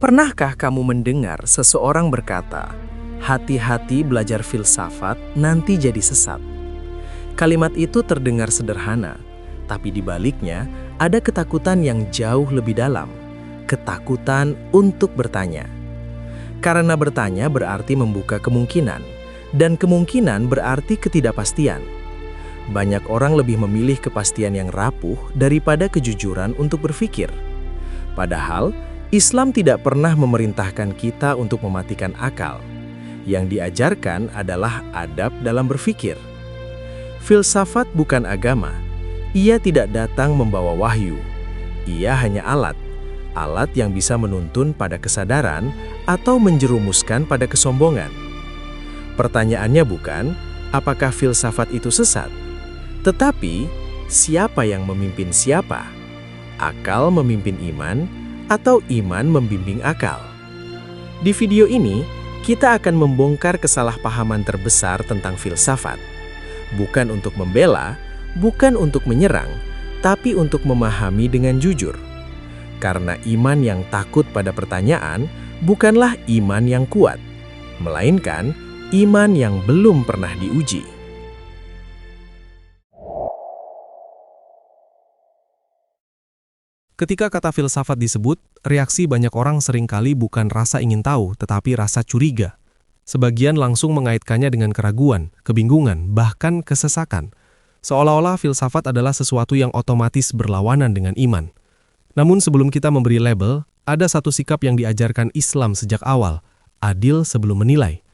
Pernahkah kamu mendengar seseorang berkata, "Hati-hati belajar filsafat, nanti jadi sesat"? Kalimat itu terdengar sederhana, tapi di baliknya ada ketakutan yang jauh lebih dalam. Ketakutan untuk bertanya. Karena bertanya berarti membuka kemungkinan, dan kemungkinan berarti ketidakpastian. Banyak orang lebih memilih kepastian yang rapuh daripada kejujuran untuk berpikir. Padahal, Islam tidak pernah memerintahkan kita untuk mematikan akal. Yang diajarkan adalah adab dalam berpikir. Filsafat bukan agama. Ia tidak datang membawa wahyu. Ia hanya alat. Alat yang bisa menuntun pada kesadaran atau menjerumuskan pada kesombongan. Pertanyaannya bukan, apakah filsafat itu sesat? Tetapi, siapa yang memimpin siapa? Akal memimpin iman, atau iman membimbing akal? Di video ini, kita akan membongkar kesalahpahaman terbesar tentang filsafat. Bukan untuk membela, bukan untuk menyerang, tapi untuk memahami dengan jujur. Karena iman yang takut pada pertanyaan bukanlah iman yang kuat, melainkan iman yang belum pernah diuji. Ketika kata filsafat disebut, reaksi banyak orang seringkali bukan rasa ingin tahu, tetapi rasa curiga. Sebagian langsung mengaitkannya dengan keraguan, kebingungan, bahkan kesesakan. Seolah-olah filsafat adalah sesuatu yang otomatis berlawanan dengan iman. Namun sebelum kita memberi label, ada satu sikap yang diajarkan Islam sejak awal, adil sebelum menilai.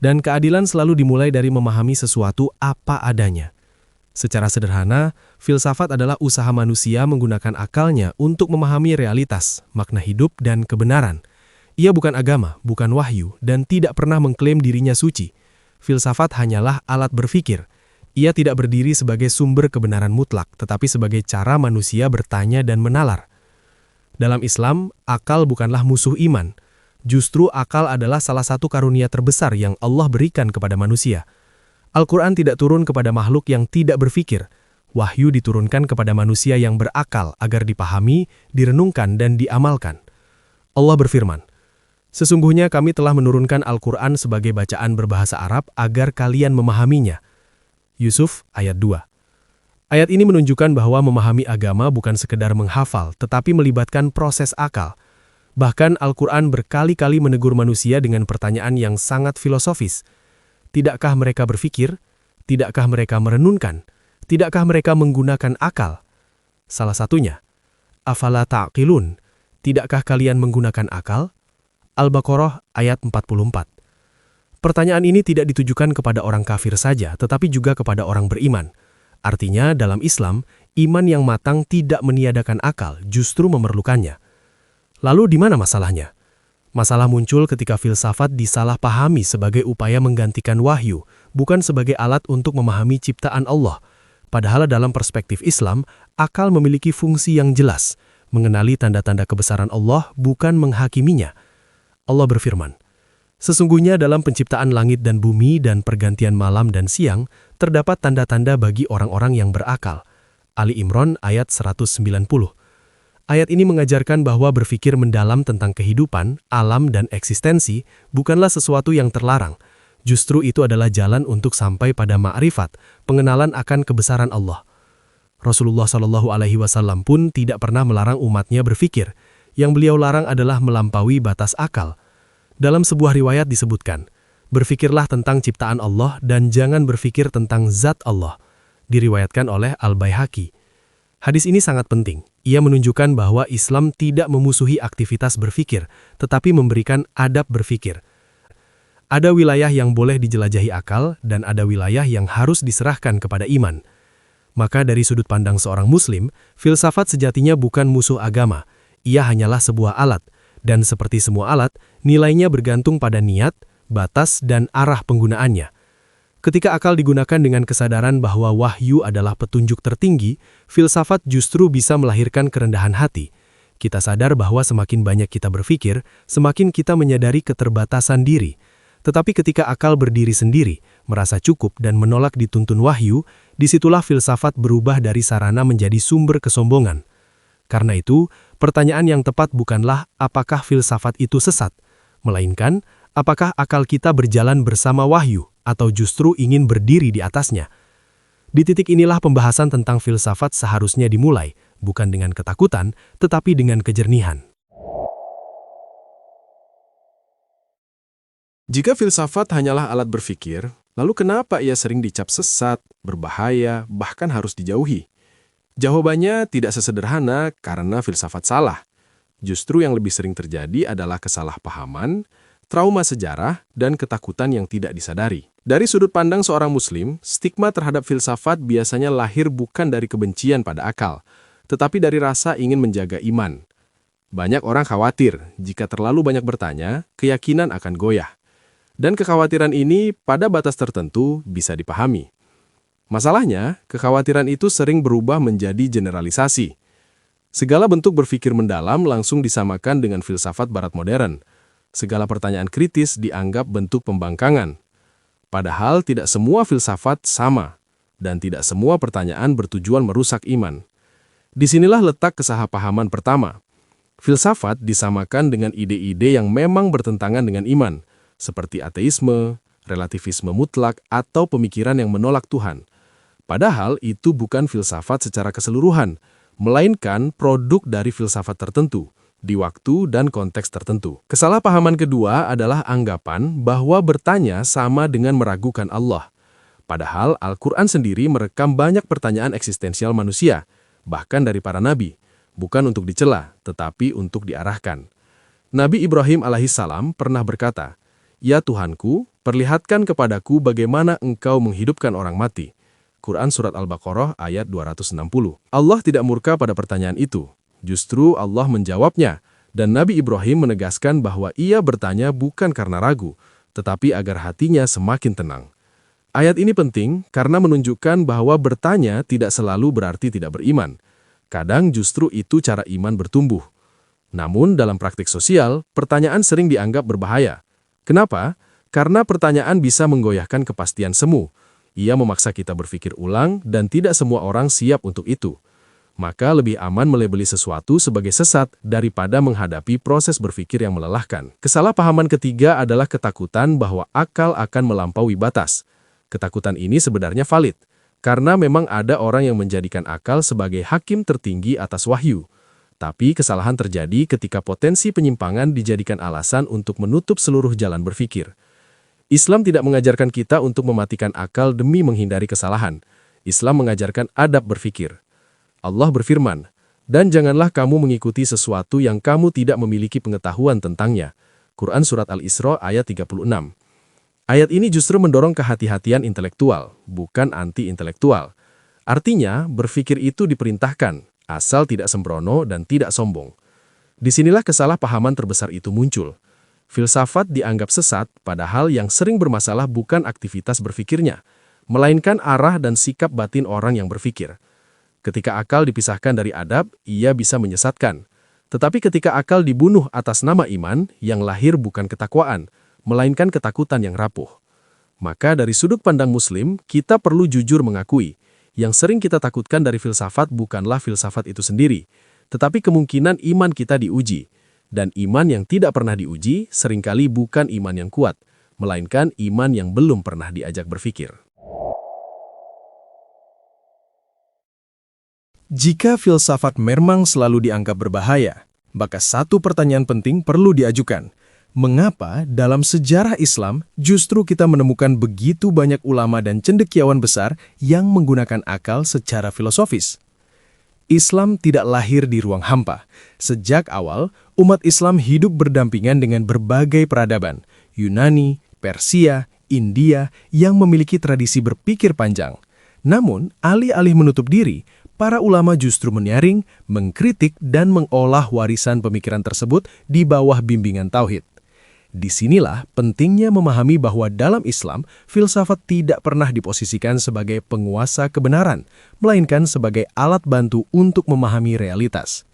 Dan keadilan selalu dimulai dari memahami sesuatu apa adanya. Secara sederhana, filsafat adalah usaha manusia menggunakan akalnya untuk memahami realitas, makna hidup, dan kebenaran. Ia bukan agama, bukan wahyu, dan tidak pernah mengklaim dirinya suci. Filsafat hanyalah alat berpikir. Ia tidak berdiri sebagai sumber kebenaran mutlak, tetapi sebagai cara manusia bertanya dan menalar. Dalam Islam, akal bukanlah musuh iman. Justru akal adalah salah satu karunia terbesar yang Allah berikan kepada manusia. Al-Quran tidak turun kepada makhluk yang tidak berpikir. Wahyu diturunkan kepada manusia yang berakal agar dipahami, direnungkan, dan diamalkan. Allah berfirman, "Sesungguhnya kami telah menurunkan Al-Quran sebagai bacaan berbahasa Arab agar kalian memahaminya." Yusuf ayat 2. Ayat ini menunjukkan bahwa memahami agama bukan sekedar menghafal, tetapi melibatkan proses akal. Bahkan Al-Quran berkali-kali menegur manusia dengan pertanyaan yang sangat filosofis. Tidakkah mereka berpikir? Tidakkah mereka merenungkan? Tidakkah mereka menggunakan akal? Salah satunya, afala ta'qilun? Tidakkah kalian menggunakan akal? Al-Baqarah ayat 44. Pertanyaan ini tidak ditujukan kepada orang kafir saja, tetapi juga kepada orang beriman. Artinya, dalam Islam, iman yang matang tidak meniadakan akal, justru memerlukannya. Lalu di mana masalahnya? Masalah muncul ketika filsafat disalahpahami sebagai upaya menggantikan wahyu, bukan sebagai alat untuk memahami ciptaan Allah. Padahal dalam perspektif Islam, akal memiliki fungsi yang jelas, mengenali tanda-tanda kebesaran Allah, bukan menghakiminya. Allah berfirman, "Sesungguhnya dalam penciptaan langit dan bumi dan pergantian malam dan siang, terdapat tanda-tanda bagi orang-orang yang berakal." Ali Imran ayat 190. Ayat ini mengajarkan bahwa berpikir mendalam tentang kehidupan, alam, dan eksistensi bukanlah sesuatu yang terlarang. Justru itu adalah jalan untuk sampai pada ma'rifat, pengenalan akan kebesaran Allah. Rasulullah SAW pun tidak pernah melarang umatnya berpikir. Yang beliau larang adalah melampaui batas akal. Dalam sebuah riwayat disebutkan, "Berfikirlah tentang ciptaan Allah dan jangan berfikir tentang zat Allah." Diriwayatkan oleh Al-Baihaqi. Hadis ini sangat penting. Ia menunjukkan bahwa Islam tidak memusuhi aktivitas berpikir, tetapi memberikan adab berpikir. Ada wilayah yang boleh dijelajahi akal, dan ada wilayah yang harus diserahkan kepada iman. Maka dari sudut pandang seorang Muslim, filsafat sejatinya bukan musuh agama. Ia hanyalah sebuah alat, dan seperti semua alat, nilainya bergantung pada niat, batas, dan arah penggunaannya. Ketika akal digunakan dengan kesadaran bahwa wahyu adalah petunjuk tertinggi, filsafat justru bisa melahirkan kerendahan hati. Kita sadar bahwa semakin banyak kita berpikir, semakin kita menyadari keterbatasan diri. Tetapi ketika akal berdiri sendiri, merasa cukup dan menolak dituntun wahyu, disitulah filsafat berubah dari sarana menjadi sumber kesombongan. Karena itu, Pertanyaan yang tepat bukanlah apakah filsafat itu sesat, melainkan apakah akal kita berjalan bersama wahyu atau justru ingin berdiri di atasnya. Di titik inilah pembahasan tentang filsafat seharusnya dimulai, bukan dengan ketakutan, tetapi dengan kejernihan. Jika filsafat hanyalah alat berpikir, lalu kenapa ia sering dicap sesat, berbahaya, bahkan harus dijauhi? Jawabannya tidak sesederhana karena filsafat salah. Justru yang lebih sering terjadi adalah kesalahpahaman, trauma sejarah, dan ketakutan yang tidak disadari. Dari sudut pandang seorang Muslim, stigma terhadap filsafat biasanya lahir bukan dari kebencian pada akal, tetapi dari rasa ingin menjaga iman. Banyak orang khawatir jika terlalu banyak bertanya, keyakinan akan goyah. Dan kekhawatiran ini pada batas tertentu bisa dipahami. Masalahnya, kekhawatiran itu sering berubah menjadi generalisasi. Segala bentuk berpikir mendalam langsung disamakan dengan filsafat barat modern. Segala pertanyaan kritis dianggap bentuk pembangkangan. Padahal tidak semua filsafat sama, dan tidak semua pertanyaan bertujuan merusak iman. Disinilah letak kesalahpahaman pertama. Filsafat disamakan dengan ide-ide yang memang bertentangan dengan iman, seperti ateisme, relativisme mutlak, atau pemikiran yang menolak Tuhan. Padahal itu bukan filsafat secara keseluruhan, melainkan produk dari filsafat tertentu, di waktu dan konteks tertentu. Kesalahpahaman kedua adalah anggapan bahwa bertanya sama dengan meragukan Allah. Padahal Al-Quran sendiri merekam banyak pertanyaan eksistensial manusia, bahkan dari para nabi, bukan untuk dicela, tetapi untuk diarahkan. Nabi Ibrahim alaihissalam pernah berkata, "Ya Tuhanku, perlihatkan kepadaku bagaimana engkau menghidupkan orang mati." Quran Surat Al-Baqarah ayat 260. Allah tidak murka pada pertanyaan itu. Justru Allah menjawabnya, dan Nabi Ibrahim menegaskan bahwa ia bertanya bukan karena ragu, tetapi agar hatinya semakin tenang. Ayat ini penting karena menunjukkan bahwa bertanya tidak selalu berarti tidak beriman. Kadang justru itu cara iman bertumbuh. Namun dalam praktik sosial, pertanyaan sering dianggap berbahaya. Kenapa? Karena pertanyaan bisa menggoyahkan kepastian semu. Ia memaksa kita berpikir ulang dan tidak semua orang siap untuk itu. Maka lebih aman melabeli sesuatu sebagai sesat daripada menghadapi proses berpikir yang melelahkan. Kesalahpahaman ketiga adalah ketakutan bahwa akal akan melampaui batas. Ketakutan ini sebenarnya valid, karena memang ada orang yang menjadikan akal sebagai hakim tertinggi atas wahyu. Tapi kesalahan terjadi ketika potensi penyimpangan dijadikan alasan untuk menutup seluruh jalan berpikir. Islam tidak mengajarkan kita untuk mematikan akal demi menghindari kesalahan. Islam mengajarkan adab berpikir. Allah berfirman, "Dan janganlah kamu mengikuti sesuatu yang kamu tidak memiliki pengetahuan tentangnya." Quran Surat Al-Isra ayat 36. Ayat ini justru mendorong kehati-hatian intelektual, bukan anti-intelektual. Artinya, berpikir itu diperintahkan, asal tidak sembrono dan tidak sombong. Disinilah kesalahpahaman terbesar itu muncul. Filsafat dianggap sesat, padahal yang sering bermasalah bukan aktivitas berpikirnya, melainkan arah dan sikap batin orang yang berpikir. Ketika akal dipisahkan dari adab, ia bisa menyesatkan. Tetapi ketika akal dibunuh atas nama iman, yang lahir bukan ketakwaan, melainkan ketakutan yang rapuh. Maka dari sudut pandang Muslim, kita perlu jujur mengakui, yang sering kita takutkan dari filsafat bukanlah filsafat itu sendiri, tetapi kemungkinan iman kita diuji. Dan iman yang tidak pernah diuji, seringkali bukan iman yang kuat, melainkan iman yang belum pernah diajak berpikir. Jika filsafat memang selalu dianggap berbahaya, maka satu pertanyaan penting perlu diajukan. Mengapa dalam sejarah Islam justru kita menemukan begitu banyak ulama dan cendekiawan besar yang menggunakan akal secara filosofis? Islam tidak lahir di ruang hampa. Sejak awal, umat Islam hidup berdampingan dengan berbagai peradaban, Yunani, Persia, India, yang memiliki tradisi berpikir panjang. Namun, alih-alih menutup diri, para ulama justru menyaring, mengkritik, dan mengolah warisan pemikiran tersebut di bawah bimbingan tauhid. Disinilah pentingnya memahami bahwa dalam Islam, filsafat tidak pernah diposisikan sebagai penguasa kebenaran, melainkan sebagai alat bantu untuk memahami realitas.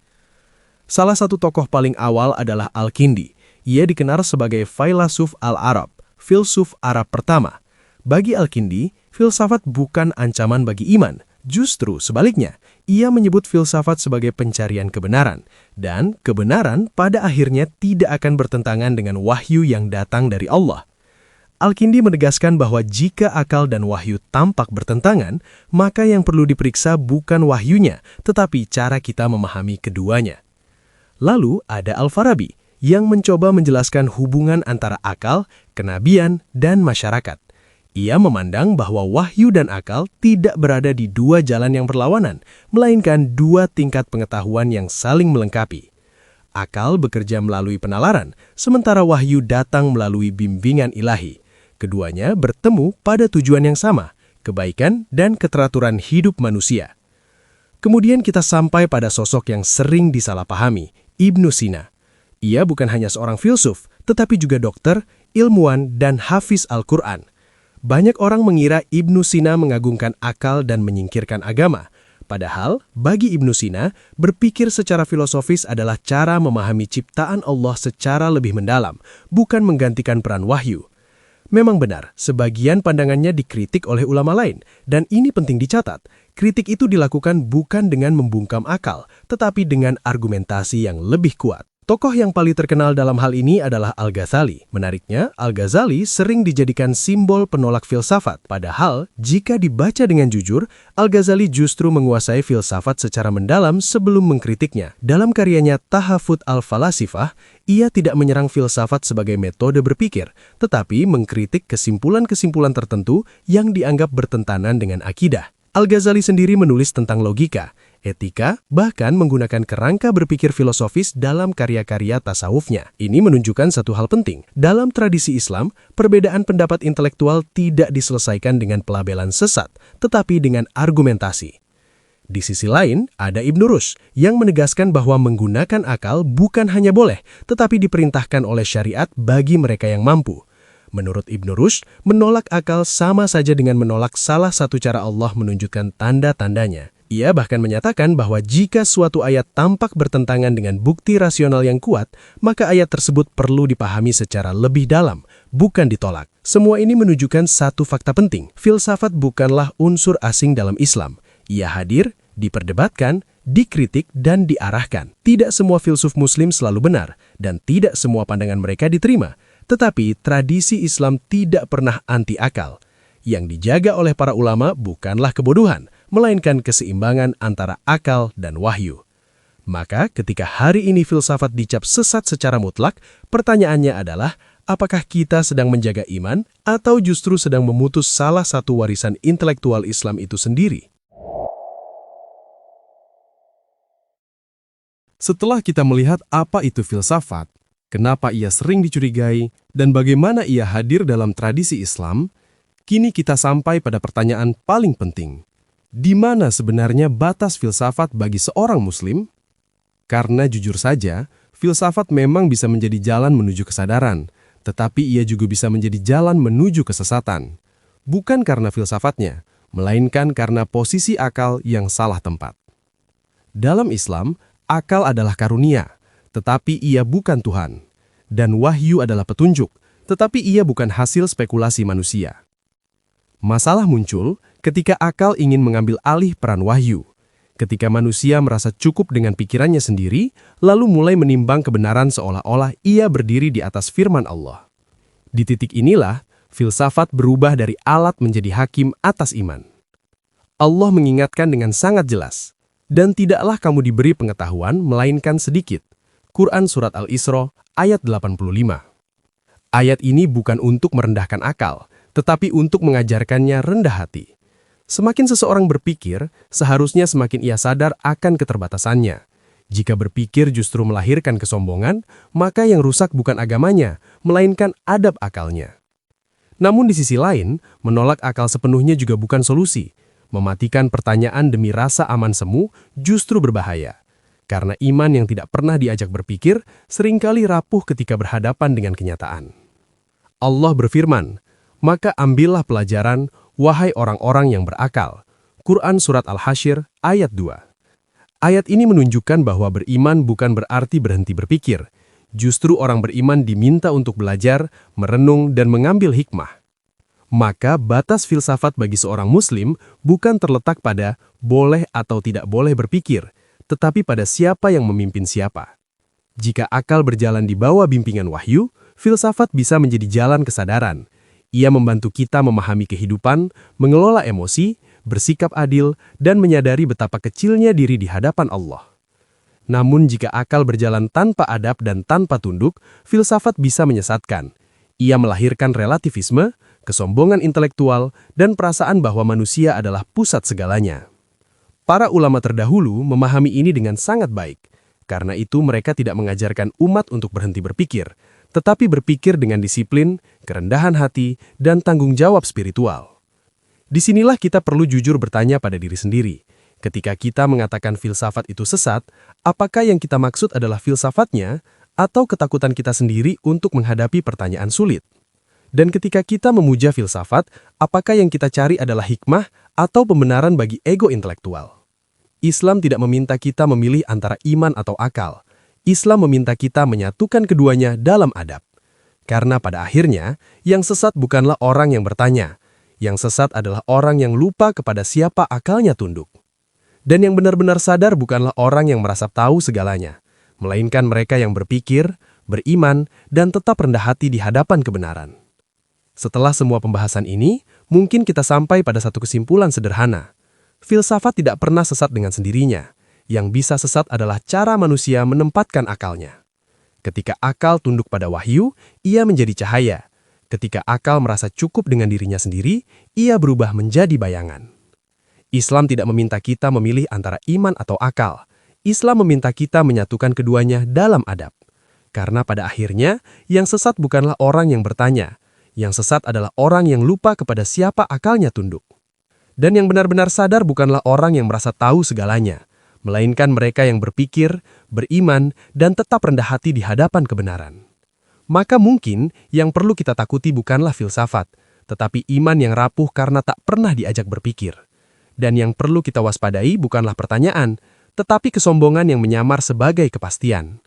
Salah satu tokoh paling awal adalah Al-Kindi. Ia dikenal sebagai Failasuf Al-Arab, filsuf Arab pertama. Bagi Al-Kindi, filsafat bukan ancaman bagi iman. Justru sebaliknya, Ia menyebut filsafat sebagai pencarian kebenaran, dan kebenaran pada akhirnya tidak akan bertentangan dengan wahyu yang datang dari Allah. Al-Kindi menegaskan bahwa jika akal dan wahyu tampak bertentangan, maka yang perlu diperiksa bukan wahyunya, tetapi cara kita memahami keduanya. Lalu ada Al-Farabi, yang mencoba menjelaskan hubungan antara akal, kenabian, dan masyarakat. Ia memandang bahwa wahyu dan akal tidak berada di dua jalan yang berlawanan, melainkan dua tingkat pengetahuan yang saling melengkapi. Akal bekerja melalui penalaran, sementara wahyu datang melalui bimbingan ilahi. Keduanya bertemu pada tujuan yang sama, kebaikan dan keteraturan hidup manusia. Kemudian kita sampai pada sosok yang sering disalahpahami, Ibnu Sina. Ia bukan hanya seorang filsuf, tetapi juga dokter, ilmuwan, dan hafiz Al-Quran. Banyak orang mengira Ibnu Sina mengagungkan akal dan menyingkirkan agama. Padahal, bagi Ibnu Sina, berpikir secara filosofis adalah cara memahami ciptaan Allah secara lebih mendalam, bukan menggantikan peran wahyu. Memang benar, sebagian pandangannya dikritik oleh ulama lain, dan ini penting dicatat. Kritik itu dilakukan bukan dengan membungkam akal, tetapi dengan argumentasi yang lebih kuat. Tokoh yang paling terkenal dalam hal ini adalah Al-Ghazali. Menariknya, Al-Ghazali sering dijadikan simbol penolak filsafat. Padahal, jika dibaca dengan jujur, Al-Ghazali justru menguasai filsafat secara mendalam sebelum mengkritiknya. Dalam karyanya Tahafut al-Falasifah, ia tidak menyerang filsafat sebagai metode berpikir, tetapi mengkritik kesimpulan-kesimpulan tertentu yang dianggap bertentangan dengan akidah. Al-Ghazali sendiri menulis tentang logika, etika, bahkan menggunakan kerangka berpikir filosofis dalam karya-karya tasawufnya. Ini menunjukkan satu hal penting. Dalam tradisi Islam, perbedaan pendapat intelektual tidak diselesaikan dengan pelabelan sesat, tetapi dengan argumentasi. Di sisi lain, ada Ibnu Rushd yang menegaskan bahwa menggunakan akal bukan hanya boleh, tetapi diperintahkan oleh syariat bagi mereka yang mampu. Menurut Ibnu Rushd, menolak akal sama saja dengan menolak salah satu cara Allah menunjukkan tanda-tandanya. Ia bahkan menyatakan bahwa jika suatu ayat tampak bertentangan dengan bukti rasional yang kuat, maka ayat tersebut perlu dipahami secara lebih dalam, bukan ditolak. Semua ini menunjukkan satu fakta penting. Filsafat bukanlah unsur asing dalam Islam. Ia hadir, diperdebatkan, dikritik, dan diarahkan. Tidak semua filsuf Muslim selalu benar, dan tidak semua pandangan mereka diterima. Tetapi tradisi Islam tidak pernah anti akal. Yang dijaga oleh para ulama bukanlah kebodohan, melainkan keseimbangan antara akal dan wahyu. Maka ketika hari ini filsafat dicap sesat secara mutlak, pertanyaannya adalah, apakah kita sedang menjaga iman atau justru sedang memutus salah satu warisan intelektual Islam itu sendiri? Setelah kita melihat apa itu filsafat, kenapa ia sering dicurigai, dan bagaimana ia hadir dalam tradisi Islam, kini kita sampai pada pertanyaan paling penting. Di mana sebenarnya batas filsafat bagi seorang Muslim? Karena jujur saja, filsafat memang bisa menjadi jalan menuju kesadaran, tetapi ia juga bisa menjadi jalan menuju kesesatan. Bukan karena filsafatnya, melainkan karena posisi akal yang salah tempat. Dalam Islam, akal adalah karunia, tetapi ia bukan Tuhan. Dan wahyu adalah petunjuk, tetapi ia bukan hasil spekulasi manusia. Masalah muncul ketika akal ingin mengambil alih peran wahyu. Ketika manusia merasa cukup dengan pikirannya sendiri, lalu mulai menimbang kebenaran seolah-olah ia berdiri di atas firman Allah. Di titik inilah, filsafat berubah dari alat menjadi hakim atas iman. Allah mengingatkan dengan sangat jelas, dan tidaklah kamu diberi pengetahuan melainkan sedikit. Quran Surat Al-Isra ayat 85. Ayat ini bukan untuk merendahkan akal, tetapi untuk mengajarkannya rendah hati. Semakin seseorang berpikir, seharusnya semakin ia sadar akan keterbatasannya. Jika berpikir justru melahirkan kesombongan, maka yang rusak bukan agamanya, melainkan adab akalnya. Namun di sisi lain, menolak akal sepenuhnya juga bukan solusi. Mematikan pertanyaan demi rasa aman semu justru berbahaya. Karena iman yang tidak pernah diajak berpikir, seringkali rapuh ketika berhadapan dengan kenyataan. Allah berfirman, "Maka ambillah pelajaran, wahai orang-orang yang berakal." Quran Surat Al-Hasyr ayat 2. Ayat ini menunjukkan bahwa beriman bukan berarti berhenti berpikir. Justru orang beriman diminta untuk belajar, merenung, dan mengambil hikmah. Maka batas filsafat bagi seorang muslim bukan terletak pada boleh atau tidak boleh berpikir, tetapi pada siapa yang memimpin siapa. Jika akal berjalan di bawah bimbingan wahyu, filsafat bisa menjadi jalan kesadaran. Ia membantu kita memahami kehidupan, mengelola emosi, bersikap adil, dan menyadari betapa kecilnya diri di hadapan Allah. Namun jika akal berjalan tanpa adab dan tanpa tunduk, filsafat bisa menyesatkan. Ia melahirkan relativisme, kesombongan intelektual, dan perasaan bahwa manusia adalah pusat segalanya. Para ulama terdahulu memahami ini dengan sangat baik. Karena itu mereka tidak mengajarkan umat untuk berhenti berpikir, tetapi berpikir dengan disiplin, kerendahan hati, dan tanggung jawab spiritual. Disinilah kita perlu jujur bertanya pada diri sendiri. Ketika kita mengatakan filsafat itu sesat, apakah yang kita maksud adalah filsafatnya atau ketakutan kita sendiri untuk menghadapi pertanyaan sulit? Dan ketika kita memuja filsafat, apakah yang kita cari adalah hikmah atau pembenaran bagi ego intelektual? Islam tidak meminta kita memilih antara iman atau akal. Islam meminta kita menyatukan keduanya dalam adab. Karena pada akhirnya, yang sesat bukanlah orang yang bertanya. Yang sesat adalah orang yang lupa kepada siapa akalnya tunduk. Dan yang benar-benar sadar bukanlah orang yang merasa tahu segalanya, melainkan mereka yang berpikir, beriman, dan tetap rendah hati di hadapan kebenaran. Setelah semua pembahasan ini, mungkin kita sampai pada satu kesimpulan sederhana. Filsafat tidak pernah sesat dengan sendirinya. Yang bisa sesat adalah cara manusia menempatkan akalnya. Ketika akal tunduk pada wahyu, ia menjadi cahaya. Ketika akal merasa cukup dengan dirinya sendiri, ia berubah menjadi bayangan. Islam tidak meminta kita memilih antara iman atau akal. Islam meminta kita menyatukan keduanya dalam adab. Karena pada akhirnya, yang sesat bukanlah orang yang bertanya. Yang sesat adalah orang yang lupa kepada siapa akalnya tunduk. Dan yang benar-benar sadar bukanlah orang yang merasa tahu segalanya, melainkan mereka yang berpikir, beriman, dan tetap rendah hati di hadapan kebenaran. Maka mungkin yang perlu kita takuti bukanlah filsafat, tetapi iman yang rapuh karena tak pernah diajak berpikir. Dan yang perlu kita waspadai bukanlah pertanyaan, tetapi kesombongan yang menyamar sebagai kepastian.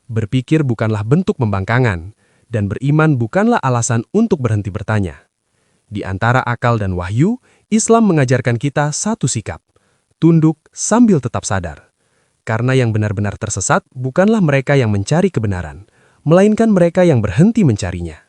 Berpikir bukanlah bentuk pembangkangan, dan beriman bukanlah alasan untuk berhenti bertanya. Di antara akal dan wahyu, Islam mengajarkan kita satu sikap, tunduk sambil tetap sadar. Karena yang benar-benar tersesat bukanlah mereka yang mencari kebenaran, melainkan mereka yang berhenti mencarinya.